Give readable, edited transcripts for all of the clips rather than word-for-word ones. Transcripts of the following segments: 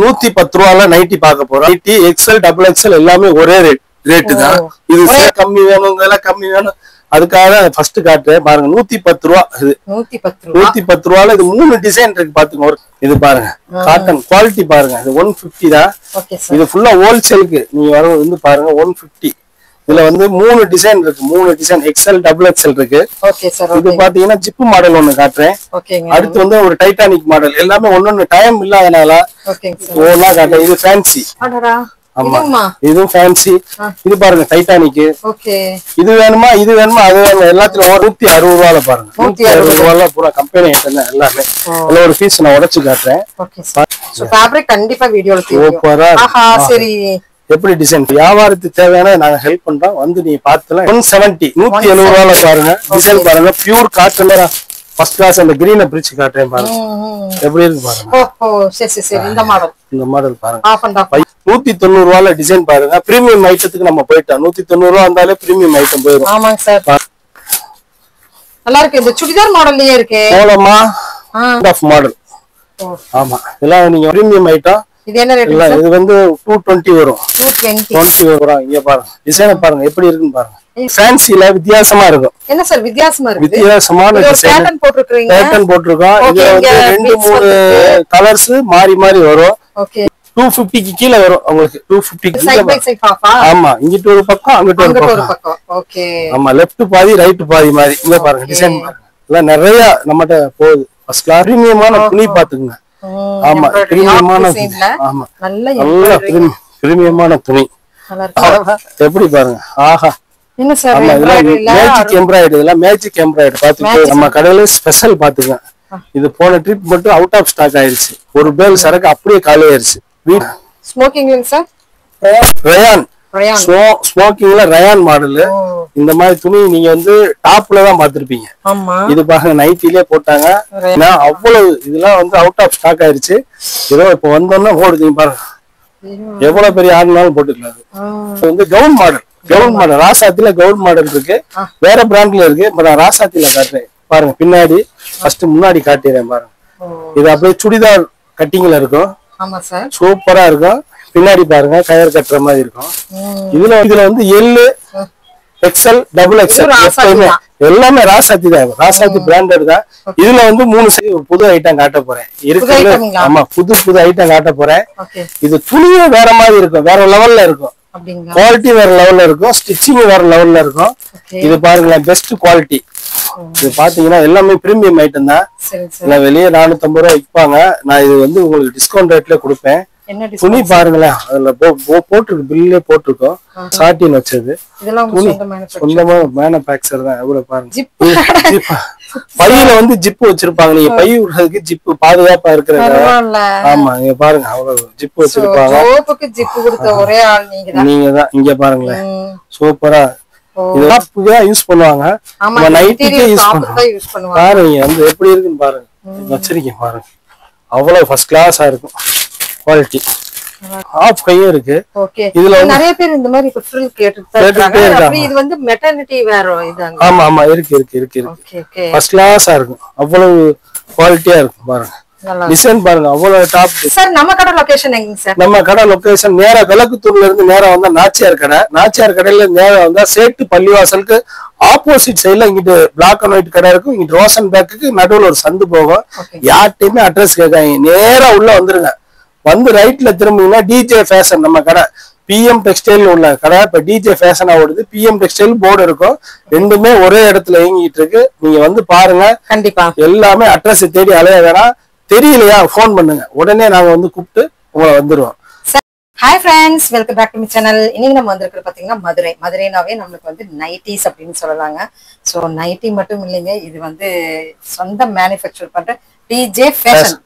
110 ரூபாய்ல nightie பார்க்க போறோம். Nightie XL double XL எல்லாமே ஒரே ரேட்டு தான். இது கம்மி வேணும் இதெல்லாம் கம்மி வேணும் அதுக்காக ஃபர்ஸ்ட் காட்டுறேன் பாருங்க. 110 ரூபா இது 110 ரூபால இது 3 டிசைன் இருக்கு பாத்துங்க. இது பாருங்க காட்டன் குவாலிட்டி பாருங்க. இது 150 தான். இது ஃபுல்லா ஹோல்சேலுக்கு நீங்க வர வந்து பாருங்க 150. இதுல வந்து 3 டிசைன் இருக்கு. 3 டிசைன் எக்ஸ்எல் டபுள் எக்ஸ்எல் இருக்கு. இது பாத்தீங்கன்னா ஜிப் மாடல் ஒண்ணு காட்டுறேன். அடுத்து வந்து ஒரு டைட்டானிக் மாடல். எல்லாமே ஒன்னொன்னு டைம் இல்லாதனால ஒவ்வொன்னா காட்டுறேன். இது ஃபேன்சி. ஆமா இதுவும் ஃபேன்சி. இது பாருங்க டைட்டானிக். இது வேணுமா இது வேணுமா அது வேணுமா எல்லாத்துலயும் 160 ரூபால பாருங்க. 160 ரூபால பூரா கம்பெனி ஐட்டம் எல்லாமே. இதுல ஒரு பீஸ் நான் உடைச்சு காட்டுறேன். கண்டிப்பா வீடியோல சூப்பரா சரி. எப்படி டிசைன் வியாபாரத்துக்கு தேவையான நாங்க ஹெல்ப் பண்றோம். வந்து நீங்க பாத்துலாம். 170 170 ரூபால பாருங்க. டிசைன் பாருங்க பியூர் காட்டன் ஃபர்ஸ்ட் கிளாஸ். அந்த கிரீனை பிரிச்சு காட்டுறேன் பாருங்க எப்படி இருக்கு பாருங்க. இந்த மாடல் பாருங்க 190 ரூபால டிசைன் பாருங்க. பிரீமியம் ஐட்டத்துக்கு நம்ம போயிட்டோம். 190 ரூபா வந்தாலே பிரீமியம் ஐட்டம் போயிடும். ஆமாங்க சார் நல்லா இருக்கு. இந்த சுடிதார் மாடல்லயே இருக்கு போலமா மாடல். ஆமா இதெல்லாம் நீங்க பிரீமியம் ஐட்டம். இது என்ன ரேட்? இது வந்து 220 வரும். 220 வரும். இங்க பாருங்க டிசைன் பாருங்க எப்படி இருக்குன்னு பாருங்க. ஃபேன்சில வித்தியாசமா இருக்கும். என்ன சார் வித்தியாசமா இருக்கு? வித்தியாசமான டிசைன் பேட்டர்ன் போட்டுருக்கீங்க. பேட்டர்ன் போட்டுருக்கோம். இது வந்து 2 3 கலர்ஸ் மாறி மாறி வரும். ஓகே 250க்கு கீழ வரும் உங்களுக்கு. 250 சைடு பை சைடு பாப்பா. ஆமா இங்கிட்ட ஒரு பக்கம் அங்கிட்ட ஒரு பக்கம். ஓகே ஆமா லெஃப்ட் பாதி ரைட் பாதி மாதிரி. இங்க பாருங்க டிசைன் எல்லாம் நிறைய நம்மட்ட போகுது. ஃபர்ஸ்ட் கிளாஸ் பிரீமியமான துணி பாத்துங்க. ஆமா பிரீமியமான ஆமா நல்ல பிரீமியமான துணி எப்படி பாருங்க. ஆஹா என்ன சார் மேஜிக் எம்ப்ராய்டரி. இதெல்லாம் மேஜிக் எம்ப்ராய்டரி பாத்துக்கோ. நம்ம கடையில ஸ்பெஷல் பாத்துங்க. இது போன ட்ரிப் மட்டும் அவுட் ஆஃப் ஸ்டாக் ஆயிருச்சு. ஒரு பேல் சரக்கு அப்படியே காலி ஆயிருச்சு. ஸ்மோக்கிங் சார் ரயான் ஸ்மோக்கிங்ல ரயான் மாடல். இந்த மாதிரி துணி நீங்க வந்து டாப்ல தான் பாத்திருப்பீங்க. இது பாருங்க நைட்டிலே போட்டாங்க. அவ்வளவு இதெல்லாம் வந்து அவுட் ஆஃப் ஸ்டாக் ஆயிருச்சு. ஏதோ இப்ப வந்தோம்னா ஓடுது பாருங்க. எவ்வளவு பெரிய ஆடுனாலும் போட்டுக்கலாம். இது வந்து கவுன் மாடல். கவுன் மாடல் ராசாத்தில கவுன் மாடல் இருக்கு. வேற பிராண்ட்ல இருக்கு. இப்ப நான் ராசாத்தில காட்டுறேன் பாருங்க. பின்னாடி ஃபர்ஸ்ட் முன்னாடி காட்டிடுறேன் பாருங்க. இது அப்படியே சுடிதார் கட்டிங்ல இருக்கும். சூப்பரா இருக்கும். பின்னாடி பாருங்க கயர் கட்டுற மாதிரி இருக்கும். இதுல வந்து எல் எக்ஸ்எல் டபுள் எக்ஸ்எல் எல்லாமே ராசாத்தி தான். ராசாத்தி பிராண்டட் தான். இதுல வந்து 3 புது ஐட்டம் காட்ட போறேன். இருக்கு ஆமா புது ஐட்டம் காட்ட போறேன். இது துணியும் வேற மாதிரி இருக்கும். வேற லெவல்ல இருக்கும். குவாலிட்டி வேற லெவல்ல இருக்கும். ஸ்டிச்சிங் வேற லெவல்ல இருக்கும். இது பாருங்களேன் பெஸ்ட் குவாலிட்டி. இது பாத்தீங்கன்னா எல்லாமே பிரீமியம் ஐட்டம் தான். வெளியே 450 ரூபாய் விற்பாங்க. நான் இது வந்து உங்களுக்கு டிஸ்கவுண்ட் ரேட்ல கொடுப்பேன். துணி பாருங்களேன் அதுல போட்டிருக்கு. பில்லே போட்டிருக்கோம். சாட்டின் வச்சது துணி சொந்தமா மேனுஃபேக்சர் தான். எவ்வளவு பாருங்க. பையில வந்து ஜிப்பு வச்சிருப்பாங்க. நீங்க பை விடுறதுக்கு ஜிப்பு பாதுகாப்பா இருக்கிறது. ஆமா இங்க பாருங்க அவ்வளவு ஜிப்பு வச்சிருப்பாங்க. நீங்க தான் இங்க பாருங்களேன் சூப்பரா. இதெல்லாம் யூஸ் பண்ணுவாங்க. நைட்டுக்கே யூஸ் பண்ணுவாங்க. பாருங்க வந்து எப்படி இருக்குன்னு பாருங்க. வச்சிருக்கேன் பாருங்க. அவ்வளவு ஃபர்ஸ்ட் கிளாஸா இருக்கும். குவாலிட்டி ஆஃப் கையும் இருக்கு. இதுல நிறைய பேர் இந்த மாதிரி ஃப்ரில் கேட்டுட்டே இருக்காங்க. இது வந்து மெட்டர்னிட்டி வேற இதாங்க. ஆமா ஆமா இருக்கு. ஃபர்ஸ்ட் கிளாஸா இருக்கும். அவ்வளவு குவாலிட்டியா இருக்கும் பாருங்க. டிசைன் பாருங்க அவ்வளவு டாப். சார் நம்ம கடை லொகேஷன் எங்க சார்? நம்ம கடை லொகேஷன் நேரா விளக்குத்தூர்ல இருந்து நேரா வந்தா நாச்சியார் கடை. நாச்சியார் கடையில நேரா வந்தா சேட்டு பள்ளிவாசலுக்கு ஆப்போசிட் சைட்ல இங்கிட்டு பிளாக் அண்ட் ஒயிட் கடை இருக்கும். இங்கிட்டு ரோஷன் பேக்குக்கு நடுவுல ஒரு சந்து போகும். யார்ட்டையுமே அட்ரஸ் கேட்காங்க. நேரா உள்ள வந்துருங்க. வந்து ரைட்ல திரும்பிங்கன்னா டிஜே ஃபேஷன் நம்ம கடை. பிஎம் டெக்ஸ்டைல் உள்ள கடை. இப்ப டிஜே ஃபேஷனா ஓடுது. பிஎம் டெக்ஸ்டைல் போர்டு இருக்கும். ரெண்டுமே ஒரே இடத்துல இயங்கிட்டு இருக்கு. நீங்க வந்து பாருங்க. கண்டிப்பா எல்லாமே அட்ரஸ் தேடி அலைய வேணாம். தெரியலையா போன் பண்ணுங்க. உடனே நாங்க வந்து கூப்பிட்டு உங்களை வந்துருவோம். Hi friends, welcome back to my channel. இன்னைக்கு நம்ம வந்திருக்கிறது பாத்தீங்கன்னா மதுரைனாவே நம்மளுக்கு வந்து நைட்டிஸ் அப்படின்னு சொல்லலாங்க. ஸோ நைட்டி மட்டும் இல்லைங்க, இது வந்து சொந்த மேனுஃபேக்சர் பண்ற டிஜே ஃபேஷன்.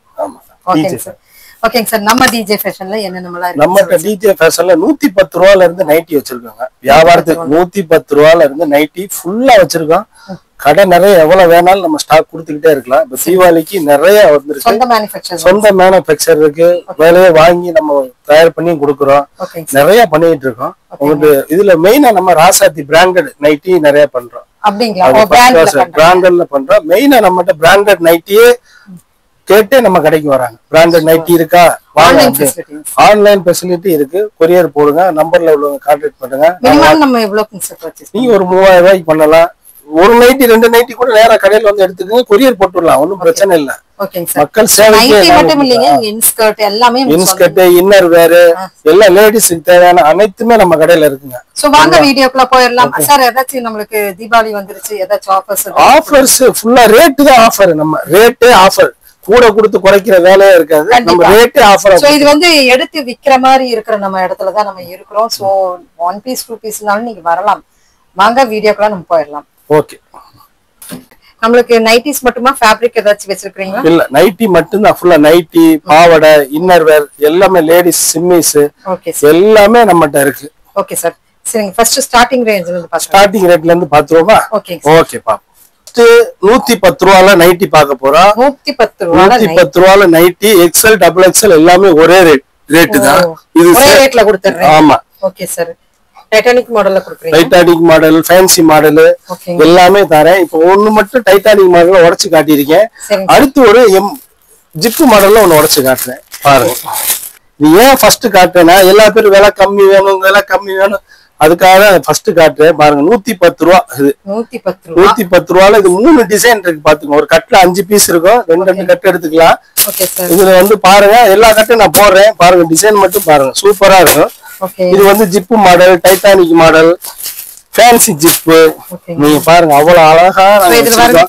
ஓகேங்க சார். ஓகேங்க சார். நம்ம டிஜே ஃபேஷன்ல என்னென்னலாம் இருக்கு? நம்ம டிஜே ஃபேஷன்ல 110 ரூபாயில இருந்து நைட்டி வச்சிருக்காங்க. வியாபாரத்துக்கு 110 ரூபாயில இருந்து நைட்டி ஃபுல்லா வச்சிருக்கோம். கடை நிறைய எவ்வளவு வேணாலும் நம்ம ஸ்டாக் கொடுத்துக்கிட்டே இருக்கலாம். இப்ப தீபாவளிக்கு நிறைய வந்துருக்கு. சொந்த மேனுஃபேக்சர் இருக்கு. வேலையை வாங்கி நம்ம தயார் பண்ணி கொடுக்குறோம். நிறைய பண்ணிட்டு இருக்கோம். உங்களுக்கு இதுல மெயினா நம்ம ராசாத்தி பிராண்டட் நைட்டி நிறைய பண்றோம். பிராண்டட்ல பண்றோம். மெயினா நம்மகிட்ட பிராண்டட் நைட்டியே கேட்டே நம்ம கடைக்கு வராங்க. பிராண்டட் நைட்டி இருக்கா ஆன்லைன் ஃபெசிலிட்டி இருக்கு. கொரியர் போடுங்க, நம்பர்ல உள்ளவங்க கான்டாக்ட் பண்ணுங்க. நம்ம எவ்வளவு சார் பர்ச்சேஸ் நீங்க ஒரு 3000 ரூபாய்க்கு பண்ணலாம். ஒரு நைட்டி 2 நைட்டி கூட நேரா கடையில வந்து எடுத்துக்கங்க, கொரியர் போட்டுடலாம், ஒன்றும் பிரச்சனை இல்ல. மக்கள் சேவைக்கு இன்ஸ்கர்ட், இன்னர் வேர் எல்லாம் லேடிஸ்க்கு தேவையான அனைத்துமே நம்ம கடையில இருக்குங்க. சோ வாங்க வீடியோக்குள்ள போயிரலாம். சார் ஏதாச்சும் நம்மளுக்கு தீபாவளி வந்துருச்சு, ஏதாச்சும் ஆஃபர்ஸ் ஃபுல்லா ரேட் தான் ஆஃபர். நம்ம ரேட்டே ஆஃபர், கூட கொடுத்து குறைக்கிற வேலையே இருக்காது. நம்ம ரேட்டே ஆஃபர். சோ இது வந்து எடுத்து விக்கிற மாதிரி இருக்கிற நம்ம இடத்துல தான் நம்ம இருக்கிறோம். சோ 1 பீஸ் 2 பீஸ்னாலும் நீங்க வரலாம். வாங்க வீடியோக்குள்ள நம்ம போயிரலாம். ஓகே. நம்மளுக்கு நைட்டிஸ் மட்டுமா, ஃபேப்ரிக் ஏதாச்சும் வச்சிருக்கீங்களா? இல்ல, நைட்டி மட்டும் தான். ஃபுல்லா நைட்டி, பாவாடை, இன்னர் வேர் எல்லாமே லேடிஸ் சிம்மிஸ் எல்லாமே நம்மகிட்ட இருக்கு. Okay sir. சரிங்க, ஃபர்ஸ்ட் ஸ்டார்டிங் ரேஞ்ச்ல இருந்து பாருங்க. ஸ்டார்டிங் ரேட்ல இருந்து பாத்துருவோமா? ஓகே ஓகே பா. ஃபர்ஸ்ட் 110 ரூபாயில நைட்டி பார்க்க போறோம். 110 ரூபாயில நைட்டி எக்ஸ்எல் டபுள் எக்ஸ்எல் எல்லாமே ஒரே ரேட் தான். இது ஒரே ரேட்ல கொடுத்துறேன். ஆமா. Okay sir. டைட்டானிக் மாடல்ல கொடுக்குறீங்க. டைட்டானிக் மாடல், ஃபேன்சி மாடல் எல்லாமே தரேன். இப்போ ஒண்ணு மட்டும் டைட்டானிக் மாடல்ல உடைச்சு காட்டியிருக்கேன். அடுத்து ஒரு ஜிப்பு மாடல்ல ஒன்னு உடைச்சு காட்டுறேன் பாருங்க. இது ஏன் ஃபர்ஸ்ட் காட்டுறேன்னா, எல்லா பேரும் விலை கம்மி வேணும், விலை கம்மி வேணும், அதுக்காக ஃபர்ஸ்ட் காட்டுறேன் பாருங்க. 110 ரூபா. இது 110 ரூபால இது 3 டிசைன் இருக்கு பாத்துங்க. ஒரு கட்ல 5 பீஸ் இருக்கும், 2 கட்டு எடுத்துக்கலாம். இதுல வந்து பாருங்க, எல்லா கட்டும் நான் போடுறேன் பாருங்க. டிசைன் மட்டும் பாருங்க, சூப்பரா இருக்கும். இது வந்து zip model, Titanic model, fancy zip. நீங்க பாருங்க அவ்வளவு அழகா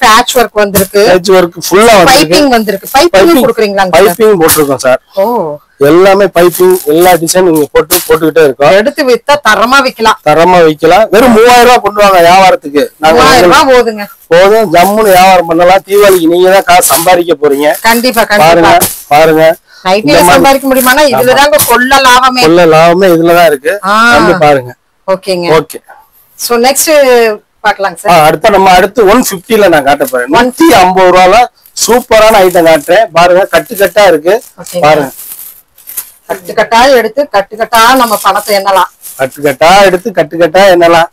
பேட்ச் வொர்க் வந்திருக்கு. பேட்ச் வொர்க் ஃபுல்லா வந்திருக்கு. பைப்பிங் கொடுக்குறீங்களா? பைப்பிங் போட்டுருக்கோம் சார். எல்லாமே பைப்பிங், எல்லா டிசைன் நீங்க போட்டுக்கிட்டே இருக்கோம். எடுத்து வித்தா தரமா விக்கலாம். வெறும் 3000 ரூபாய் கொண்டு வாங்க வியாபாரத்துக்கு. 3000 ரூபாய் போதுங்க. போதும், ஜம்முன்னு வியாபாரம் பண்ணலாம். தீபாவளிக்கு நீங்க தான் காசு சம்பாதிக்க போறீங்க. கண்டிப்பா பாருங்க. சம்பாதிக்க முடியுமானா இதுலதாங்க கொள்ள லாபமே இதுலதான் இருக்கு. வந்து பாருங்க. ஓகேங்க. ஓகே. சோ நெக்ஸ்ட் பார்க்கலாம் சார். அடுத்து 150ல நான் காட்ட போறேன். 150 ரூபால சூப்பரான ஐட்டம் காட்டுறேன் பாருங்க. கட்டா இருக்கு பாருங்க. கட்டா எடுத்து கட்டா நம்ம பணத்தை எண்ணலாம். கட்டா எண்ணலாம்.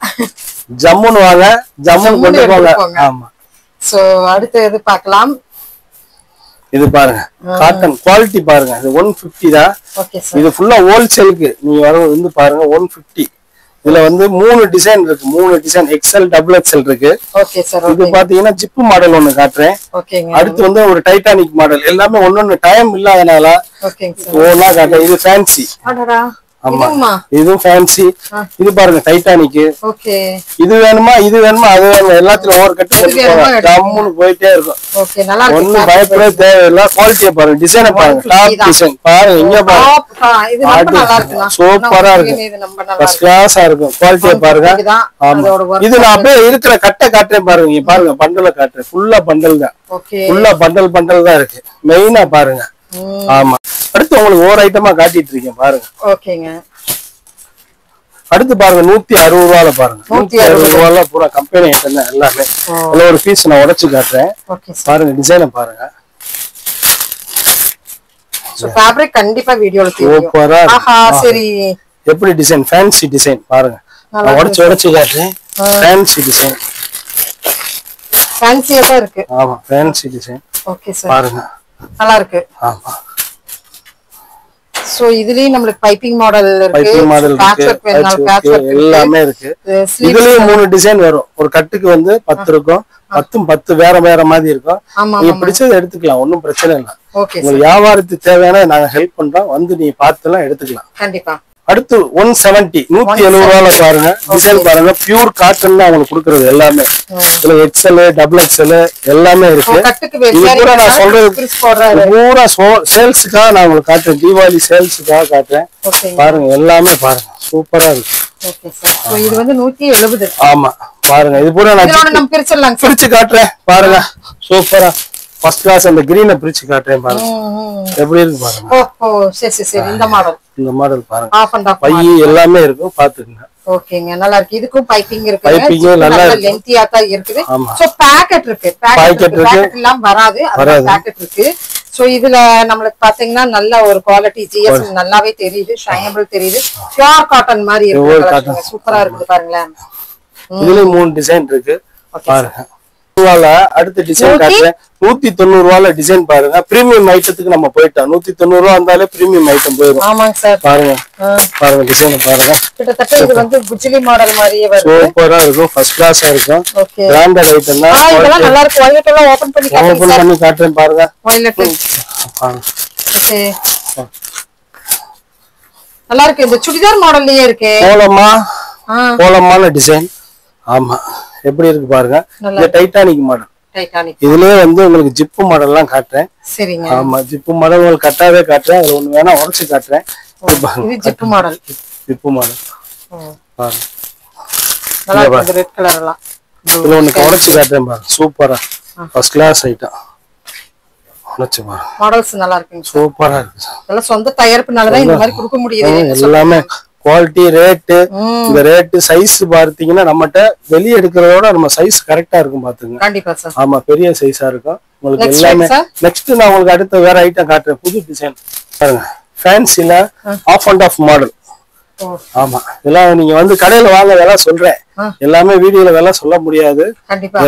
ஜம்முன்னு வாங்க, ஜம்முன்னு கொண்டு போங்க. ஆமா. சோ அடுத்து எது பார்க்கலாம்? இது பாருங்க, காட்டன் குவாலிட்டி பாருங்க. இது 150 தான். இது ஃபுல்லா ஹோல்சேலுக்கு நீங்க வந்து பாருங்க. 150. இதுல வந்து 3 டிசைன் இருக்கு. 3 டிசைன் எக்ஸ்எல் டபுள் எக்ஸ்எல் இருக்கு. இது பாத்தீங்கன்னா ஜிப்பு மாடல் ஒண்ணு காட்டுறேன். அடுத்து வந்து ஒரு டைட்டானிக் மாடல். எல்லாமே ஒன்னொன்னு டைம் இல்லாதனால ஒவ்வொன்னா காட்டுறேன். இது ஃபேன்சி. ஆமா, இதுவும் ஃபேன்சி. இது பாருங்க டைட்டானிக். இது வேணுமா அது வேணுமா எல்லாத்துலயும் ஒவ்வொரு கட்டு ஜம்முன்னு போயிட்டே இருக்கும். ஒண்ணும் பயப்பட தேவையில்லை. குவாலிட்டியை பாருங்க, டிசைனை பாருங்க. டாப் டிசைன் பாருங்க. இங்க பாருங்க, சூப்பரா இருக்கு, ஃபர்ஸ்ட் கிளாஸா இருக்கும். குவாலிட்டியை பாருங்க. ஆமா, இது நான் அப்படியே இருக்கிற கட்டை காட்டுறேன் பாருங்க. இங்க பாருங்க, பண்டலை காட்டுறேன். ஃபுல்லா பண்டல் தான். ஃபுல்லா பண்டல் தான் இருக்கு. மெயினா பாருங்க. ஆமா. அடுத்து உங்களுக்கு ஒரு ஐட்டமா காட்டிட்டு இருக்கேன் பாருங்க. ஓகேங்க. அடுத்து பாருங்க 160 ரூபால பாருங்க. 160 ரூபால பூரா கம்பெனி ஐட்டம் தான் எல்லாமே. இதுல ஒரு பீஸ் நான் உடைச்சு காட்டுறேன் பாருங்க. டிசைனை பாருங்க. சோ ஃபேப்ரிக் கண்டிப்பா வீடியோல தெரியும். சூப்பரா. ஆஹா, சரி. எப்படி டிசைன்? ஃபேன்சி டிசைன் பாருங்க. நான் உடைச்சு காட்டுறேன். Fancy design. ஃபேன்சியா தான் இருக்கு. ஆமா, ஃபேன்சி டிசைன். Okay sir. பாருங்க, நல்லா இருக்கு. ஆமா. சோ இதுலயும் நமக்கு பைப்பிங் மாடல் இருக்கு. பைப்பிங் மாடல் இருக்கு. எல்லாமே இருக்கு. இதுலயும் 3 டிசைன் வரும். ஒரு கட்டுக்கு வந்து 10 இருக்கும். 10 வேற மாதிரி இருக்கும். நீங்க பிடிச்சதை எடுத்துக்கலாம், ஒன்னும் பிரச்சனை இல்லை. உங்க வியாபாரத்துக்கு தேவையான நாங்க ஹெல்ப் பண்றோம். வந்து நீங்க பார்த்துலாம் எடுத்துக்கலாம். கண்டிப்பா. அடுத்து 170 170 ரூபால பாருங்க. டிசைன் பாருங்க. பியூர் காட்டன் தான் உங்களுக்கு கொடுக்கறது எல்லாமே. இதுல எக்ஸ்எல் டபுள் எக்ஸ்எல் எல்லாமே இருக்கு. இது கூட நான் சொல்றது பூரா சேல்ஸுக்காக நான் உங்களுக்கு காட்டுறேன். தீபாவளி சேல்ஸுக்காக காட்டுறேன் பாருங்க. எல்லாமே பாருங்க, சூப்பரா இருக்கு. இது வந்து 170. ஆமா பாருங்க. இது பூரா நான் பிரிச்சு காட்டுறேன் பாருங்க. சூப்பரா ஃபர்ஸ்ட் கிளாஸ். அந்த கிரீனை பிரிச்சு காட்டுறேன் பாருங்க. எப்படி இருக்கு பாருங்க. ஓ சரி சரி. இந்த மாடல் பாருங்க. ஆஃப் அண்ட் ஆஃப் பை எல்லாமே இருக்கும், பாத்துக்கங்க. ஓகேங்க, நல்லா இருக்கு. இதுக்கும் பைப்பிங் இருக்கு. பைப்பிங் நல்லா இருக்கு. லென்த்தியா தான் இருக்குது. சோ பாக்கெட் இருக்கு. பாக்கெட் எல்லாம் வராது. அது பாக்கெட் இருக்கு. சோ இதுல நமக்கு பாத்தீங்கன்னா நல்ல ஒரு குவாலிட்டி ஜிஎஸ் நல்லாவே தெரியுது. ஷைனபிள் தெரியுது. பியூர் காட்டன் மாதிரி இருக்கு. சூப்பரா இருக்குது பாருங்களேன். இதுல 3 டிசைன் இருக்கு பாருங்க. அடுத்த டிசைன் காட்டுறேன். 190 ரூபாய்ல டிசைன் பாருங்க. பிரீமியம் ஐட்டத்துக்கு நம்ம போயிட்டோம். 190 ரூபா வந்தாலே பிரீமியம் ஐட்டம் போயிடும். ஆமாங்க சார். பாருங்க பாருங்க டிசைன் பாருங்க. கிட்டத்தட்ட இது வந்து குஜிலி மாடல் மாதிரியே வருது. சூப்பரா இருக்கும். ஃபர்ஸ்ட் கிளாஸா இருக்கும். ஓகே. பிராண்டட் ஐட்டம் தான். இதெல்லாம் நல்லா இருக்கு. வாய்லட் எல்லாம் ஓபன் பண்ணி காட்டுறேன் பாருங்க. வாய்லட். ஓகே. நல்லா இருக்கு. இந்த சுடிதார் மாடல்லயே இருக்கு. கோலமான டிசைன். ஆமா எப்படி இருக்கு பாருங்க. இது டைட்டானிக் மாடல். இதுலயே வந்து உங்களுக்கு ஜிப்பு மாடல் எல்லாம் காட்டுறேன். சரிங்க. ஆமா ஜிப்பு மாடல் உங்களுக்கு கட்டாவே காட்டுறேன். அதுல ஒண்ணு வேணா உடைச்சு காட்டுறேன். இது ஜிப்பு மாடல். ஜிப்பு மாடல் பாருங்க. நல்லா இருக்கு. ரெட் கலர் எல்லாம். இதுல ஒண்ணு உடைச்சு காட்டுறேன் பாருங்க. சூப்பரா ஃபர்ஸ்ட் கிளாஸ் ஐட்டம். உடைச்சு பாருங்க. மாடல்ஸ் நல்லா இருக்கு. சூப்பரா இருக்கு. எல்லாம் சொந்த தயாரிப்புனால தான் இந்த மாதிரி கொடுக்க முடியுது. எல்லாமே குவாலிட்டி ரேட்டு. இந்த ரேட்டு சைஸ் பார்த்தீங்கன்னா நம்மகிட்ட வெளியே எடுக்கிறதோட நம்ம சைஸ் கரெக்டா இருக்கும் பாத்துங்க. கண்டிப்பா சார். ஆமா பெரிய சைஸா இருக்கும் உங்களுக்கு எல்லாமே. நெக்ஸ்ட் நான் உங்களுக்கு அடுத்த வேற ஐட்டம் காட்டுறேன். புது டிசைன் பாருங்க. ஃபேன்சில ஆஃப் அண்ட் ஆஃப் மாடல். ஆமா இதெல்லாம் நீங்க வந்து கடையில வாங்க விலை சொல்றேன். எல்லாமே வீடியோல விலை சொல்ல முடியாது.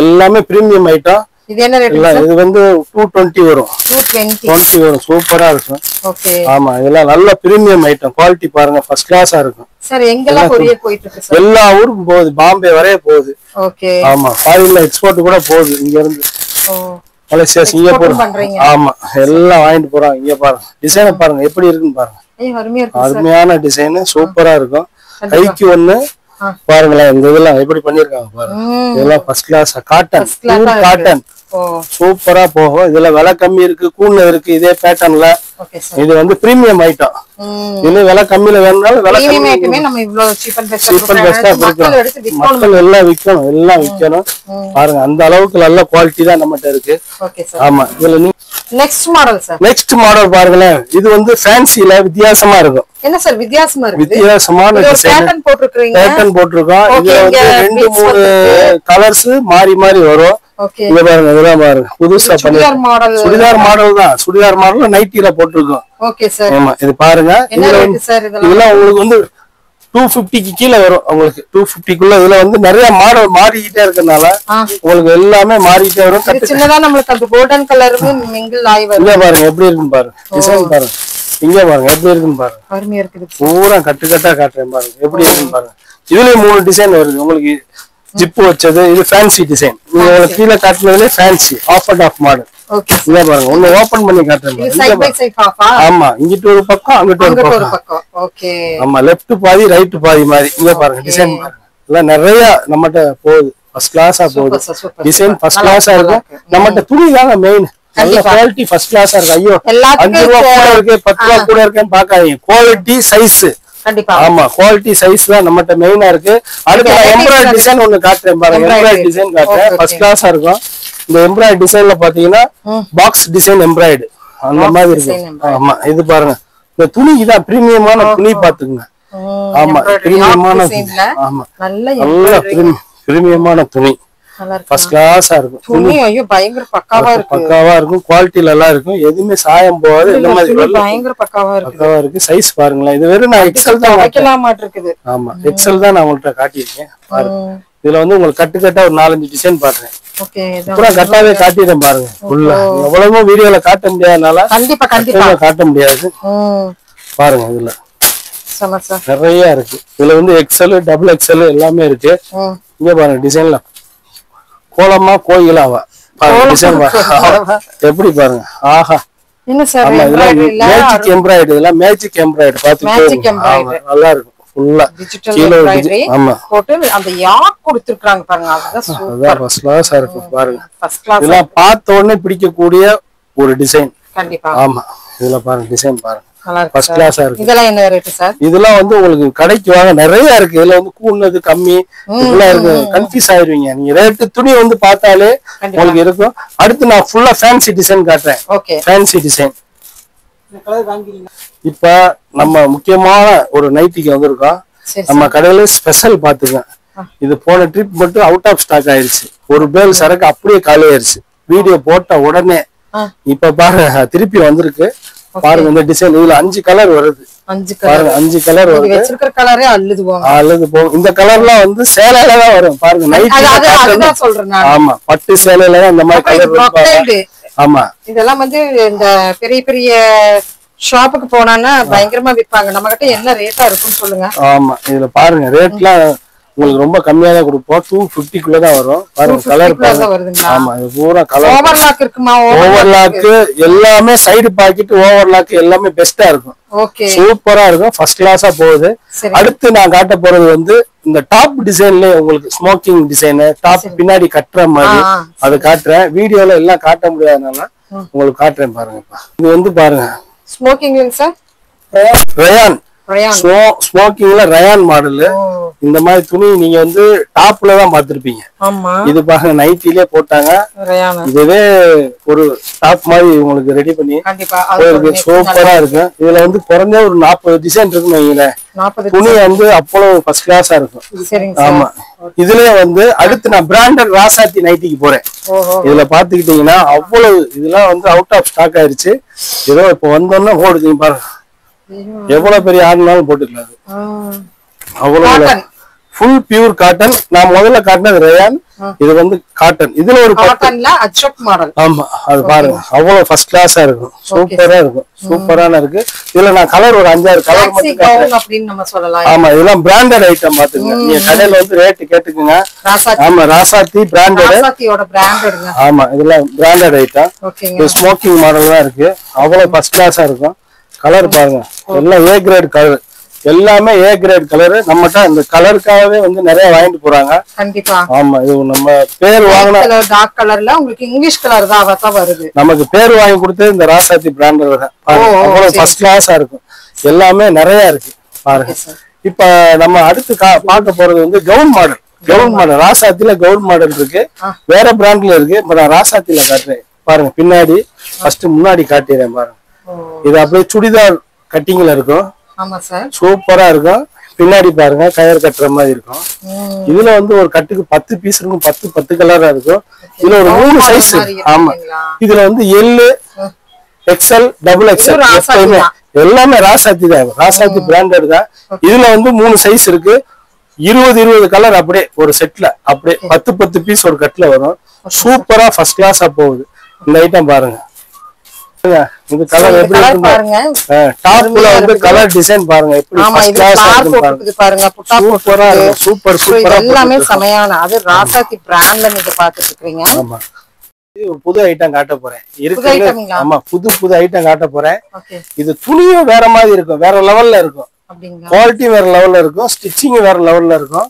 எல்லாமே பிரீமியம் ஐட்டம். இது என்ன ரேட் சார்? இது வந்து 220 வரும். 220 வரும். சூப்பரா இருக்கும். ஓகே. ஆமா இதெல்லாம் நல்ல பிரீமியம் ஐட்டம். குவாலிட்டி பாருங்க ஃபர்ஸ்ட் கிளாஸா இருக்கும். சார் எங்கெல்லாம் கொரியர் போயிட்டு இருக்கு சார்? எல்லா ஊருக்கும் போகுது. பாம்பே வரைய போகுது. ஓகே. ஆமா ஃபாரின்ல எக்ஸ்போர்ட் கூட போகுது இங்க இருந்து. Malaysia Singapore. ஆமா எல்லாம் வாங்கிட்டு போறாங்க. இங்க பாருங்க டிசைனை பாருங்க எப்படி இருக்குன்னு பாருங்க. அருமையான டிசைன் சூப்பரா இருக்கும். கைக்கு ஒண்ணு பாருங்களேன். இந்த இதெல்லாம் எப்படி பண்ணிருக்காங்க பாருங்க. இதெல்லாம் ஃபர்ஸ்ட் கிளாஸ் காட்டன். காட்டன் சூப்பரா போகும். இதுல விலை கம்மி இருக்கு. கூண்ணு இருக்கு. இதே பேட்டர்ன்ல இது வந்து பிரீமியம் ஐட்டம். இன்னும் விலை கம்மியில வேணும்னாலும் விலை மக்கள் எல்லாம் விற்கணும். எல்லாம் விற்கணும் பாருங்க. அந்த அளவுக்கு நல்ல குவாலிட்டி தான் நம்மகிட்ட இருக்கு. ஆமா இதுல நீ next model sir. Next model பாருங்களேன். இது வந்து ஃபேன்சில வித்தியாசமா இருக்கும். என்ன சார் வித்தியாசமா இருக்கு? வித்தியாசமான பேட்டர்ன் போட்டுருக்கீங்க. பேட்டர்ன் போட்டுருக்கோம். இதுல வந்து 2-3 கலர்ஸ் மாறி மாறி வரும். இங்க பாருங்க இதெல்லாம் பாருங்க புதுசா சுடிதார் மாடல். சுடிதார் மாடல் தான். சுடிதார் மாடல்ல நைட்டில போட்டுருக்கோம். Okay sir. ஆமா இது பாருங்க. இதெல்லாம் உங்களுக்கு வந்து 250க்கு கீழே வரும். உங்களுக்கு 250க்குள்ள இதுல வந்து நிறைய மாடல் மாறிக்கிட்டே இருக்கறனால உங்களுக்கு எல்லாமே மாறிக்கிட்டே வரும். சின்னதா நமக்கு அந்த கோல்டன் கலரும் மிங்கிள் ஆயி வரும். இங்க பாருங்க எப்படி இருக்குன்னு பாருங்க. டிசைன் பாருங்க. இங்க பாருங்க எப்படி இருக்குன்னு பாருங்க. அருமையா இருக்குது. பூரா கட்டா காட்டுறேன் பாருங்க எப்படி இருக்குன்னு பாருங்க. இதுலயே 3 டிசைன் வருது உங்களுக்கு. ஜிப்பு வச்சது இது ஃபேன்சி டிசைன். நீங்க கீழே காட்டுனதுல fancy half and half model. Okay இங்க பாருங்க. ஒன்னு ஓபன் பண்ணி காட்டுறேன். ஆமா இங்கிட்டு ஒரு பக்கம் அங்கிட்டு ஒரு பக்கம். ஓகே ஆமா லெஃப்ட் பாதி ரைட் பாதி மாதிரி. இங்க பாருங்க டிசைன் பாருங்க. எல்லாம் நிறைய நம்மகிட்ட போகுது. ஃபர்ஸ்ட் கிளாஸா போகுது. டிசைன் ஃபர்ஸ்ட் கிளாஸா இருக்கும். நம்மகிட்ட துணி தாங்க மெயின். நல்ல குவாலிட்டி ஃபர்ஸ்ட் கிளாஸா இருக்கு. ஐயோ 5 ரூபா கூட இருக்கு 10 ரூபா கூட இருக்குன்னு பாக்காதீங்க. Quality size. ஆமா குவாலிட்டி சைஸ் தான் நம்மகிட்ட மெயினா இருக்கு. அடுத்து எம்ப்ராய்டரி டிசைன் ஒண்ணு காட்டுறேன் பாருங்க. எம்ப்ராய்டரி டிசைன் காட்டுறேன். ஃபர்ஸ்ட் கிளாஸா இருக்கும். இந்த எம்ப்ராய்டரி டிசைன்ல பாத்தீங்கன்னா பாக்ஸ் டிசைன் எம்ப்ராய்டு அந்த மாதிரி இருக்கு. ஆமா இது பாருங்க. இந்த துணி இதான் பிரீமியமான துணி பாத்துங்க. ஆமா பிரீமியமான ஆமா நல்ல பிரீமியமான துணி. ஃபர்ஸ்ட் கிளாஸா இருக்கும். துணி ஐயோ பயங்கர பக்காவா இருக்கு. பக்காவா இருக்கும். குவாலிட்டி நல்லா இருக்கும். எதுவுமே சாயம் போகாது. இந்த மாதிரி பயங்கர பக்காவா இருக்கு. பக்காவா இருக்கு. சைஸ் பாருங்களேன். இது வெறும் நான் எக்ஸல் தான் வைக்கலாம் இருக்குது. ஆமா எக்ஸல் தான் நான் உங்கள்ட்ட காட்டியிருக்கேன் பாருங்க. இதுல வந்து உங்களுக்கு கட்டா ஒரு 4-5 டிசைன் பாக்குறேன். ஓகே அப்புறம் கட்டாவே காட்டிடுறேன் பாருங்க. உள்ள எவ்வளவோ வீடியோல காட்ட முடியாதனால கண்டிப்பா காட்ட முடியாது. பாருங்க இதுல நிறைய இருக்கு. இதுல வந்து எக்ஸல் டபுள் எக்ஸல் எல்லாமே இருக்கு. இங்க பாருங்க டிசைன்ல கோலமா கோயிலாவா டிசைன் எப்படி பாருங்க. ஆஹா என்ன சார் மேஜிக் எம்ப்ராய்டரி. இதெல்லாம் மேஜிக் எம்ப்ராய்டரி பாத்து நல்லா இருக்கும். ஃபுல்லா கீழ ஆமா போட்டு அந்த யாக் கொடுத்திருக்காங்க பாருங்க. அதுதான் சூப்பர் ஃபர்ஸ்ட் கிளாஸா இருக்கு பாருங்க. ஃபர்ஸ்ட் கிளாஸ் இதெல்லாம் பார்த்த உடனே பிடிக்கக்கூடிய ஒரு டிசைன். கண்டிப்பா ஆமா இதுல பாருங்க டிசைன் பாருங்க. ஃபர்ஸ்ட் கிளாஸா இருக்கு. இதெல்லாம் என்ன ரேட் சார்? இதெல்லாம் வந்து உங்களுக்கு கடைக்கு வாங்க நிறைய இருக்கு. இதுல வந்து கூடுனது கம்மி இதெல்லாம் இருக்கு. கன்ஃபியூஸ் ஆயிருவீங்க. நீங்க ரேட் துணி வந்து பார்த்தாலே உங்களுக்கு இருக்கும். அடுத்து நான் ஃபுல்லா ஃபேன்சி டிசைன் காட்டுறேன். Okay fancy design. இப்ப நம்ம முக்கியமான ஒரு நைட்டிக்கு வந்திருக்கோம். நம்ம கடையில ஸ்பெஷல் பாத்துங்க. இது போன ட்ரிப் மட்டும் அவுட் ஆஃப் ஸ்டாக் ஆயிருச்சு. ஒரு பேல் சரக்கு அப்படியே காலி ஆயிருச்சு. வீடியோ போட்ட உடனே இப்ப பாருங்க திருப்பி வந்திருக்கு பாருங்க. இந்த டிசைன் இதுல 5 கலர் வருது. 5 பாருங்க 5 கலர் வருது. வச்சிருக்கிற கலரே அள்ளுது போகும். இந்த கலர்லாம் வந்து சேலையில தான் வரும் பாருங்க. நைட் சொல்றேன். ஆமா, பட்டு சேலையில தான் இந்த மாதிரி கலர். ஆமா, இதெல்லாம் வந்து இந்த பெரிய பெரிய ஷாப்புக்கு போனான்னா பயங்கரமா விற்பாங்க. நம்ம கிட்ட என்ன ரேட்டா இருக்குன்னு சொல்லுங்க. ஆமா, இதுல பாருங்க ரேட்லாம் உங்களுக்கு ரொம்ப கம்மியா தான் கொடுப்போம். 250 தான் வரும். பாருங்க கலர் பாருங்க. ஆமா, இது பூரா கலர். ஓவர்லாக் இருக்குமா? ஓவர்லாக் எல்லாமே சைடு பாக்கெட் ஓவர்லாக் எல்லாமே பெஸ்டா இருக்கும். ஓகே, சூப்பரா இருக்கும். ஃபர்ஸ்ட் கிளாஸா போகுது. அடுத்து நான் காட்ட போறது வந்து இந்த டாப் டிசைன்ல உங்களுக்கு ஸ்மோக்கிங் டிசைன் டாப் பின்னாடி கட்டுற மாதிரி அதை காட்டுறேன். வீடியோல எல்லாம் காட்ட முடியாதனால உங்களுக்கு காட்டுறேன் பாருங்க. இது வந்து பாருங்க ஸ்மோக்கிங் சார், ரயான் ஸ்மோக்கிங்ல ரயான் மாடல். இந்த மாதிரி துணி நீங்க வந்து டாப்ல தான் பாத்திருப்பீங்க. இது பாருங்க நைட்டிலே போட்டாங்க. இதுவே ஒரு டாப் மாதிரி உங்களுக்கு ரெடி பண்ணி சூப்பரா இருக்கு. இதுல வந்து குறைஞ்ச ஒரு 40 டிசைன் இருக்குன்னு வைங்களேன். துணி வந்து அவ்வளவு ஃபர்ஸ்ட் கிளாஸா இருக்கும். ஆமா, இதுலயே வந்து அடுத்து நான் பிராண்டட் ராசாத்தி நைட்டிக்கு போறேன். இதுல பாத்துக்கிட்டீங்கன்னா அவ்வளவு இதெல்லாம் வந்து அவுட் ஆஃப் ஸ்டாக் ஆயிருச்சு. ஏதோ இப்ப வந்தோம்னா ஓடுது பாருங்க. எவ்வளவு பெரிய ஆடுனாலும் போட்டுக்கலாம். அவ்வளவு ஃபுல் பியூர் காட்டன். நான் முதல்ல காட்டினது ரயான், இது வந்து காட்டன். இதுல ஒரு காட்டன்ல அஜ்ரக் மாடல். ஆமா, அது பாருங்க அவ்வளவு ஃபர்ஸ்ட் கிளாஸா இருக்கும். சூப்பரா இருக்கும். சூப்பரான இருக்கு. இதுல நான் கலர் ஒரு 5-6 கலர் மட்டும் காட்டுறேன் அப்படின்னு நம்ம சொல்லலாம். ஆமா, இதெல்லாம் பிராண்டட் ஐட்டம் பாத்துங்க. நீங்க கடையில வந்து ரேட் கேட்டுக்குங்க. ஆமா, ராசாத்தி பிராண்டட். ராசாத்தியோட பிராண்டட்ங்க. ஆமா, இதெல்லாம் பிராண்டட் ஐட்டம். இது ஸ்மோக்கிங் மாடல் தான் இருக்கு. அவ்வளவு ஃபர்ஸ்ட் கிளாஸா இருக்கும். கலர் பாருங்க, எல்லாம் ஏ கிரேட் கலர். எல்லாமே ஏ கிரேட் கலர். நம்மகிட்ட இந்த கலருக்காகவே வந்து நிறைய வாங்கிட்டு போறாங்க. கண்டிப்பா. ஆமா, இது நம்ம பேர் வாங்கின டார்க் கலர்ல உங்களுக்கு இங்கிலீஷ் கலர் தான் வருது. நமக்கு பேர் வாங்கி கொடுத்து இந்த ராசாத்தி பிராண்டட் தான். அவ்வளவு ஃபர்ஸ்ட் கிளாஸா இருக்கும். எல்லாமே நிறைய இருக்கு பாருங்க. இப்ப நம்ம அடுத்து பார்க்க போறது வந்து கவுன் மாடல். கவுன் மாடல் ராசாத்தில கவுன் மாடல் இருக்கு. வேற பிராண்ட்ல இருக்கு. இப்ப நான் ராசாத்தில காட்டுறேன் பாருங்க. பின்னாடி ஃபர்ஸ்ட் முன்னாடி காட்டிடுறேன் பாருங்க. இது அப்படியே சுடிதார் கட்டிங்ல இருக்கும். சூப்பரா இருக்கும். பின்னாடி பாருங்க கயர் கட்டுற மாதிரி இருக்கும். இதுல வந்து ஒரு கட்டுக்கு 10 பீஸ் இருக்கும். 10 கலரா இருக்கும். இதுல ஒரு 3 சைஸ். ஆமா, இதுல வந்து எல், எக்ஸ்எல், டபுள் எக்ஸ்எல் எல்லாமே ராசாத்தி தான். ராசாத்தி பிராண்டட் தான். இதுல வந்து 3 சைஸ் இருக்கு. 20 கலர் அப்படியே ஒரு செட்ல அப்படியே 10 பீஸ் ஒரு கட்ல வரும். சூப்பரா ஃபர்ஸ்ட் கிளாஸா போகுது. இந்த ஐட்டம் பாருங்க. இந்த கலர் எப்படி இருக்கு பாருங்க. டாப்ல வந்து கலர் டிசைன் பாருங்க. எப்படி ஃபர்ஸ்ட் கிளாஸா இருக்கு பாருங்க. சூப்பரா இருக்கு. சூப்பரா எல்லாமே சமையான. அது ராசாத்தி பிராண்ட்ல நீங்க பாத்துட்டு இருக்கீங்க. ஆமா, இது ஒரு புது ஐட்டம் காட்ட போறேன். இருக்கு. ஆமா, புது ஐட்டம் காட்ட போறேன். இது துணியும் வேற மாதிரி இருக்கும். வேற லெவல்ல இருக்கும். குவாலிட்டி வேற லெவல்ல இருக்கும். ஸ்டிச்சிங் வேற லெவல்ல இருக்கும்.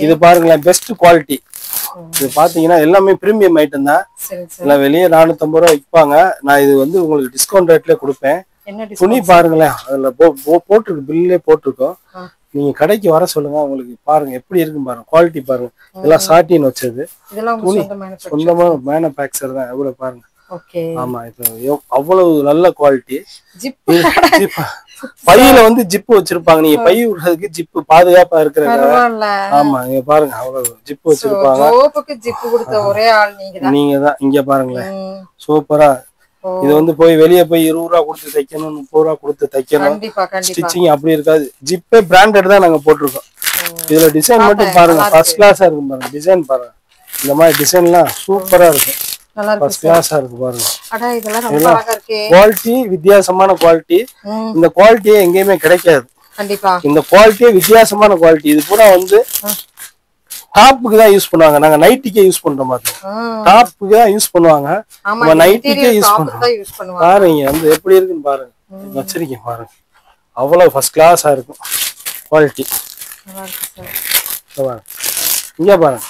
இது பாருங்களேன், பெஸ்ட் குவாலிட்டி. இது பாத்தீங்கன்னா எல்லாமே பிரீமியம் ஐட்டம் தான். இல்ல வெளியே 450 ரூபாய் விற்பாங்க. நான் இது வந்து உங்களுக்கு டிஸ்கவுண்ட் ரேட்ல கொடுப்பேன். துணி பாருங்களேன், அதுல போட்டிருக்கு, பில்லே போட்டிருக்கோம். நீங்க கடைக்கு வர சொல்லுங்க. உங்களுக்கு பாருங்க எப்படி இருக்குன்னு பாருங்க. குவாலிட்டி பாருங்க. இதெல்லாம் சாட்டின் வச்சது. துணி சொந்தமா மேனுஃபேக்சர் தான். எவ்வளவு பாருங்க. ஆமா, இது அவ்வளவு நல்ல குவாலிட்டி. பையில வந்து ஜிப்பு வச்சிருப்பாங்க. நீங்க பை விடுறதுக்கு ஜிப்பு பாதுகாப்பா இருக்கிறது. ஆமா, இங்க பாருங்க அவ்வளவு ஜிப்பு வச்சிருப்பாங்க. நீங்க தான். இங்க பாருங்களேன், சூப்பரா. இது வந்து போய் வெளியே போய் 20 ரூபா கொடுத்து தைக்கணும், 30 ரூபா கொடுத்து தைக்கணும். ஸ்டிச்சிங் அப்படி இருக்காது. ஜிப்பே பிராண்டட் தான் நாங்க போட்டிருக்கோம். இதுல டிசைன் மட்டும் பாருங்க, ஃபர்ஸ்ட் கிளாஸா இருக்கும் பாருங்க. டிசைன் பாருங்க, இந்த மாதிரி டிசைன்லாம் சூப்பரா இருக்கும். ஃபர்ஸ்ட் கிளாஸா இருக்கு பாருங்க. குவாலிட்டி வித்தியாசமான குவாலிட்டி. இந்த குவாலிட்டியே எங்கேயுமே கிடைக்காது. இந்த குவாலிட்டியே வித்தியாசமான குவாலிட்டி. இது பூரா வந்து டாப்புக்கு தான் யூஸ் பண்ணுவாங்க. நாங்க நைட்டிக்கே யூஸ் பண்ற மாதிரி. டாப்புக்கு தான் யூஸ் பண்ணுவாங்க. நம்ம நைட்டிக்கே யூஸ் பண்ணுவோம். பாருங்க வந்து எப்படி இருக்குன்னு பாருங்க. வச்சிருக்கேன் பாருங்க. அவ்வளவு ஃபர்ஸ்ட் கிளாஸா இருக்கும் குவாலிட்டி. இங்க பாருங்க,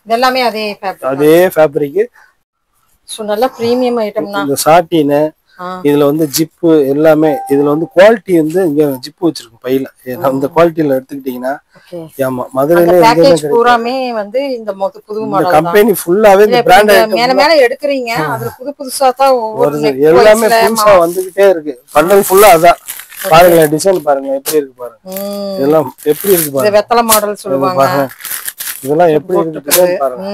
இதெல்லாமே அதே ஃபேப்ரிக். சோ நல்ல பிரீமியம் ஐட்டம் தான். இந்த சாட்டின் இதுல வந்து ஜிப்பு எல்லாமே. இதுல வந்து குவாலிட்டி வந்து இங்க ஜிப்பு வச்சிருக்கும் பையில. அந்த குவாலிட்டில எடுத்துக்கிட்டீங்கன்னா ஆமா, மதுரையில பேக்கேஜ் பூராமே வந்து இந்த புது மாடல் கம்பெனி ஃபுல்லாவே இந்த பிராண்ட் ஐட்டம் மேல மேல எடுக்கறீங்க. அதுல புதுசா தான் ஒவ்வொரு எல்லாமே புதுசா வந்துகிட்டே இருக்கு. பண்டல் ஃபுல்லா அதான். பாருங்க டிசைன் பாருங்க எப்படி இருக்கு பாருங்க. இதெல்லாம் எப்படி இருக்கு பாருங்க. வெத்தலை மாடல் சொல்லுவாங்க. இதெல்லாம் எப்படி இருக்கு பாருங்க.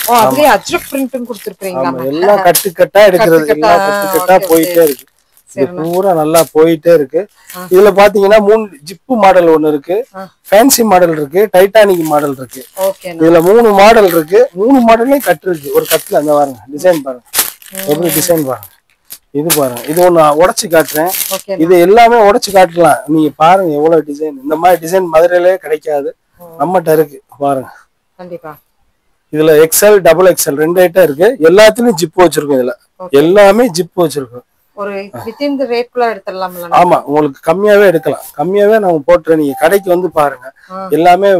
ஓ, அப்படியே அஜ்ரக் பிரிண்ட் கொடுத்திருக்கீங்க. எல்லாம் கட்டு கட்டா எடுக்கிறது. எல்லாம் கட்டு கட்டா போயிட்டே இருக்கு. இது பூரா நல்லா போயிட்டே இருக்கு. இதுல பாத்தீங்கன்னா 3 ஜிப்பு மாடல் ஒண்ணு இருக்கு, ஃபேன்சி மாடல் இருக்கு, டைட்டானிக் மாடல் இருக்கு. இதுல 3 மாடல் இருக்கு. 3 மாடல்லயும் கட்டு இருக்கு. ஒரு கட்டுல அந்த பாருங்க டிசைன் பாருங்க, எப்படி டிசைன் பாருங்க. இது பாருங்க, இது ஒண்ணு உடைச்சு காட்டுறேன். இது எல்லாமே உடைச்சு காட்டலாம். நீங்க பாருங்க எவ்வளவு டிசைன். இந்த மாதிரி டிசைன் மதுரையிலே கிடைக்காது, நம்மகிட்ட இருக்கு பாருங்க. கண்டிப்பா இதுல எக்ஸ்எல் டபுள் எக்ஸ்எல் 2 ஐட்டம் இருக்கு. எல்லாத்துலயும் ஜிப் வச்சிருக்கோம். இதுல எல்லாமே ஜிப் வச்சிருக்கோம். ஒரு வித்தின் தி ரேட் குள்ள எடுத்துறலாம்ல? ஆமா, உங்களுக்கு கம்மியாவே எடுக்கலாம். கம்மியாவே நான் போட்டுறேன். நீங்க கடைக்கு வந்து பாருங்க. எல்லாமே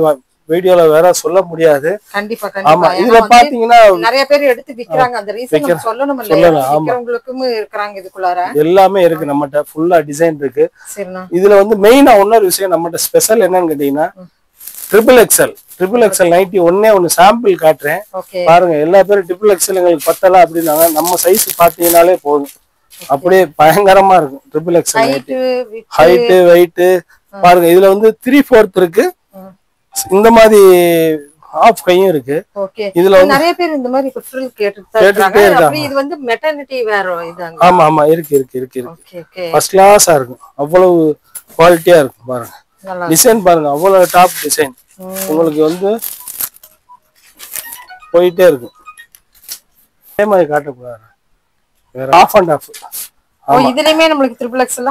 வீடியோல வேற சொல்ல முடியாது. கண்டிப்பா ஆமா, இதுல பாத்தீங்கன்னா நிறைய பேர் எடுத்து விக்கிறாங்க. அந்த ரீசன் நம்ம சொல்லணும் இல்ல, விக்கிறவங்களுக்கும் இருக்காங்க. இதுக்குள்ளார எல்லாமே இருக்கு. நம்மட்ட ஃபுல்லா டிசைன் இருக்கு. இதுல வந்து மெயினா இன்னொரு விஷயம் நம்மட்ட ஸ்பெஷல் என்னன்னு கேட்டீங்கன்னா ட்ரிபிள் எக்ஸ்எல் நைட்டி ஒண்ணு சாம்பிள் காட்டுறேன் பாருங்க. எல்லா பேரும் ட்ரிபிள் எக்ஸ்எல் எங்களுக்கு பத்தல அப்படின்னாங்க. நம்ம சைஸ் பாத்தீங்கன்னாலே போதும், அப்படியே பயங்கரமா இருக்கும். Triple XL nighty height weight பாருங்க. இதுல வந்து 3/4 இருக்கு. இந்த மாதிரி ஆஃப் கையும் இருக்கு. இதுல நிறைய பேர் இந்த மாதிரி ஃப்ரில் கேட்டுட்டே இருக்காங்க. இது வந்து மெட்டர்னிட்டி வேர் இதாங்க. ஆமா ஆமா, இருக்கு. ஃபர்ஸ்ட் கிளாஸா இருக்கும். அவ்வளவு குவாலிட்டியா இருக்கும் பாருங்க. டிசைன் பாருங்க, அவ்வளவு டாப் டிசைன். உங்களுக்கு வந்து போயிட்டே இருக்கும். அதே மாதிரி காட்டக்கூடாது. வேற ஆஃப் அண்ட் ஆஃப். இதுலயுமே நமக்கு ட்ரிபிள் எக்ஸ்எல்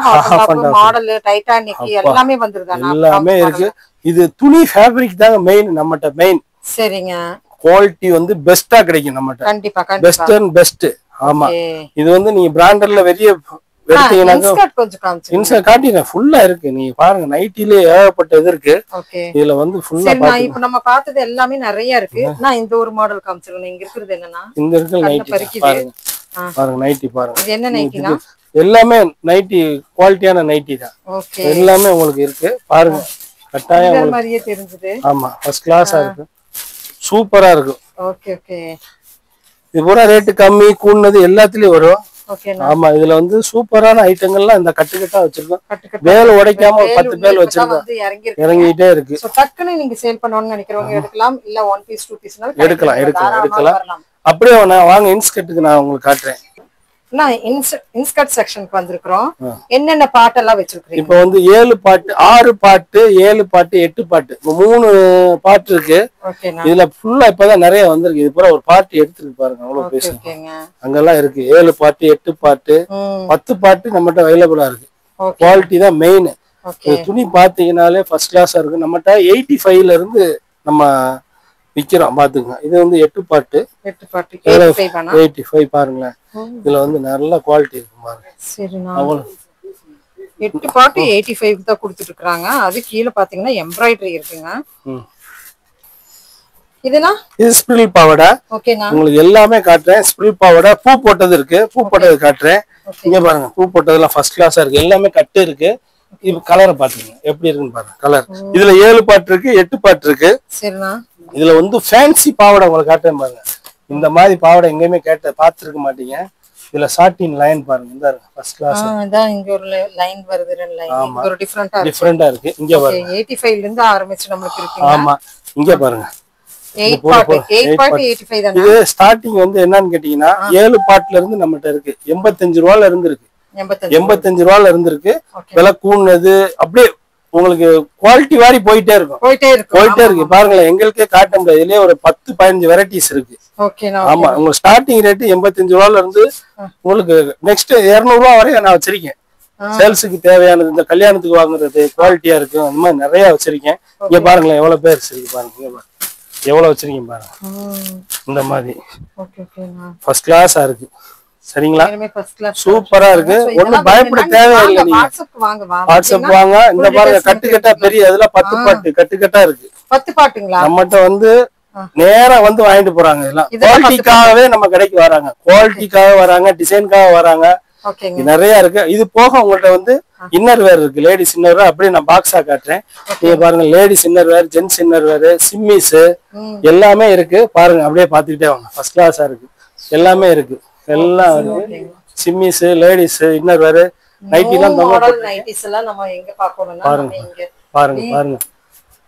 மாடல் டைட்டானிக் எல்லாமே வந்திருக்காங்க. எல்லாமே இருக்கு. இது துணி ஃபேப்ரிக் தாங்க மெயின். நம்மட்ட மெயின் சரிங்க, குவாலிட்டி வந்து பெஸ்டா கிடைக்கும் நம்மட்ட. கண்டிப்பா பெஸ்ட் அண்ட் பெஸ்ட். ஆமா, இது வந்து நீங்க பிராண்டட்ல வெளிய எடுத்தீங்கன்னா இன்சர்ட் காட்டிங்க ஃபுல்லா இருக்கு. நீங்க பாருங்க, நைட்டிலே ஏகப்பட்ட இது இருக்கு. இதுல வந்து ஃபுல்லா பாருங்க. இப்போ நம்ம பார்த்தது எல்லாமே நிறைய இருக்கு. நான் இந்த ஒரு மாடல் காமிச்சிருக்கேன். இங்க இருக்குது என்னன்னா இந்த இருக்கு நைட்டி பாருங்க. பாருங்க நைட்டி பாருங்க. இது என்ன நைட்டினா? எல்லாமே நைட்டி குவாலிட்டியான நைட்டி தான். எல்லாமே உங்களுக்கு இருக்கு பாருங்க. கட்டாயம் இந்த மாதிரியே தெரிஞ்சது. ஆமா, ஃபர்ஸ்ட் கிளாஸா இருக்கு. சூப்பரா இருக்கு. Okay okay. இது பூரா ரேட் கம்மி கூடுனது எல்லாத்துலயும் வரும். ஆமா, இதுல வந்து சூப்பரான ஐட்டங்கள்லாம் இந்த கட்டுக்கட்டா வச்சிருக்கோம். வேல் உடைக்காம 10 பேல் வச்சிருக்கோம். இறங்கிட்டே இருக்கு. டக்குன்னு நீங்க சேல் பண்ணணும்னு நினைக்கிறவங்க எடுக்கலாம். இல்ல 1 பீஸ் 2 பீஸ்னாலும் எடுக்கலாம். அப்படியே வாங்க இன்ஸ்கர்ட்டுக்கு நான் உங்களுக்கு காட்டுறேன். இன்ஸ்கர்ட் செக்ஷனுக்கு வந்திருக்கிறோம். என்னென்ன பாட்டு எல்லாம் வச்சிருக்கீங்க? இப்போ வந்து 7 பாட்டு 6 பாட்டு 7 பாட்டு 8 பாட்டு 3 பாட்டு இருக்கு. இதுல ஃபுல்லா இப்பதான் நிறைய வந்திருக்கு. இது பூரா ஒரு பாட்டு எடுத்துட்டு பாருங்க, அவ்வளவு பேசுங்க. அங்கெல்லாம் இருக்கு 7 பாட்டு 8 பாட்டு 10 பாட்டு நம்மகிட்ட அவைலபிளா இருக்கு. குவாலிட்டி தான் மெயின். துணி பாத்தீங்கன்னாலே ஃபர்ஸ்ட் கிளாஸா இருக்கு. நம்மகிட்ட 85ல இருந்து நம்ம விக்கிறோம் பாத்துங்க. இது வந்து 8 பாட்டு 85 பாருங்களேன். இதுல வந்து நல்ல குவாலிட்டி இருக்கு பாருங்க. சரிண்ணா, 8 பாட்டு 85 தான் கொடுத்துட்டு இருக்காங்க. அது கீழ பாத்தீங்கன்னா எம்ப்ராய்டரி இருக்குங்க. இதெல்லாம் இது ஸ்பிரில் பாவாடை. ஓகேண்ணா, உங்களுக்கு எல்லாமே காட்டுறேன். ஸ்பிரில் பாவாடை பூ போட்டது இருக்கு. பூ போட்டது காட்டுறேன். இங்க பாருங்க, பூ போட்டதெல்லாம் ஃபர்ஸ்ட் கிளாஸா இருக்கு. எல்லாமே கட்டு இருக்கு. இது கலரை பாத்துங்க எப்படி இருக்குன்னு பாருங்க. கலர் இதுல 7 பாட்டு இருக்கு 8 பாட்டு இருக்கு. சரிண்ணா, இதுல வந்து ஃபேன்சி பாவாடை உங்களுக்கு காட்டுறேன் பாருங்க. இந்த மாதிரி பாவாடை எங்கேயுமே பாத்துருக்க மாட்டீங்க. இதுல சாட்டின் லைன் பாருங்க. இந்த ஃபர்ஸ்ட் கிளாஸ். அதான் இங்க ஒரு லைன் வருது. ரெண்டு லைன் இங்க ஒரு டிஃபரண்டா இருக்கு. இங்க பாருங்க 85ல இருந்து ஆரம்பிச்சு நமக்கு இருக்கு. ஆமா, இங்க பாருங்க 8 பாட்டு 85 தான். இது ஸ்டார்டிங் வந்து என்னன்னு கேட்டீங்கன்னா 7 பாட்டுல இருந்து நம்மகிட்ட இருக்கு. 85 ரூபாயில இருந்து இருக்கு. 85 ரூபாயில இருந்து இருக்கு. விலை கூடுனது அப்படியே உங்களுக்கு குவாலிட்டி வாரி போயிட்டே இருக்கு. பாருங்களேன், எங்களுக்கே காட்ட முடியாது. இதுலயே ஒரு 10-15 வெரைட்டிஸ் இருக்கு. ஆமா, உங்க ஸ்டார்டிங் ரேட் 85 ரூபாயில இருந்து உங்களுக்கு நெக்ஸ்ட் 200 ரூபாய் வரை நான் வச்சிருக்கேன். சேல்ஸுக்கு தேவையானது, இந்த கல்யாணத்துக்கு வாங்குறது குவாலிட்டியா இருக்கு. அந்த மாதிரி நிறைய வச்சிருக்கேன். இங்க பாருங்களேன் எவ்வளவு பேர் இருக்கு பாருங்க. எவ்வளவு வச்சிருக்கீங்க பாருங்க. இந்த மாதிரி ஃபர்ஸ்ட் கிளாஸா இருக்கு. சரிங்களா, சூப்பரா இருக்கு. ஒண்ணும் பயப்பட தேவையில்லை. நீங்க வாட்ஸ்அப் வாங்க. இந்த பாருங்க கட்டுக்கட்டா பெரிய இதுல 10 பாட்டு கட்டுக்கட்டா இருக்கு. 10 பாட்டுங்களா? நம்மகிட்ட வந்து நேரா வந்து வாங்கிட்டு போறாங்க. எல்லாம் குவாலிட்டிக்காகவே நம்ம கடைக்கு வராங்க. குவாலிட்டிக்காக வராங்க, டிசைனுக்காக வராங்க. நிறைய இருக்கு. இது போக உங்கள்ட்ட வந்து இன்னர் வேர் இருக்கு. லேடிஸ் இன்னர் வேர் அப்படியே நான் பாக்ஸா காட்டுறேன். நீங்க பாருங்க, ladies inner wear, gents inner wear, chemise எல்லாமே இருக்கு. பாருங்க அப்படியே பாத்துக்கிட்டே வாங்க. ஃபர்ஸ்ட் கிளாஸா இருக்கு. எல்லாமே இருக்கு. எல்லாம் இருக்கு. சிம்மிஸ், லேடிஸ் இன்னர் வேர், நைட்டி எல்லாம் பாருங்க பாருங்க பாருங்க.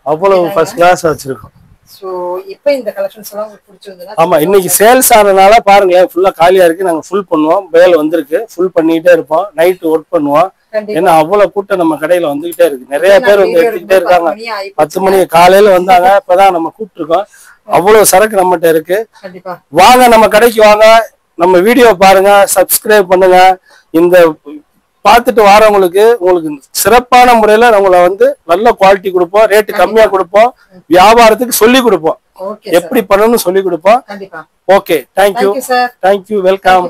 அவ்வளவு ஃபர்ஸ்ட் கிளாஸ் வச்சிருக்கோம். சோ இப்போ இந்த கலெக்ஷன்ஸ் எல்லாம் உங்களுக்கு பிடிச்சிருந்தா ஆமா இன்னைக்கு சேல்ஸ் ஆனனால பாருங்களேன் ஃபுல்லா காலியா இருக்கு. நாங்க ஃபுல் பண்ணுவோம், பேல் வந்திருக்கு, ஃபுல் பண்ணிட்டே இருப்போம், நைட் ஒர்க் பண்ணுவோம். ஏன்னா அவ்வளவு கூட்டம் நம்ம கடையில வந்துகிட்டே இருக்கு. நிறைய பேர் வந்து எடுத்துக்கிட்டே இருக்காங்க. 10 மணி காலையில வந்தாங்க, இப்பதான் நம்ம கூப்பிட்டு இருக்கோம். அவ்வளவு சரக்கு நம்மகிட்ட இருக்கு. வாங்க நம்ம கடைக்கு வாங்க, நம்ம வீடியோ பாருங்க, சப்ஸ்கிரைப் பண்ணுங்க. இந்த பார்த்துட்டு வரவங்களுக்கு உங்களுக்கு சிறப்பான முறையில நம்மள வந்து நல்ல குவாலிட்டி கொடுப்போம், ரேட்டு கம்மியா கொடுப்போம், வியாபாரத்துக்கு சொல்லி கொடுப்போம், எப்படி பண்ணணும்னு சொல்லி கொடுப்போம். Okay, thank you, welcome.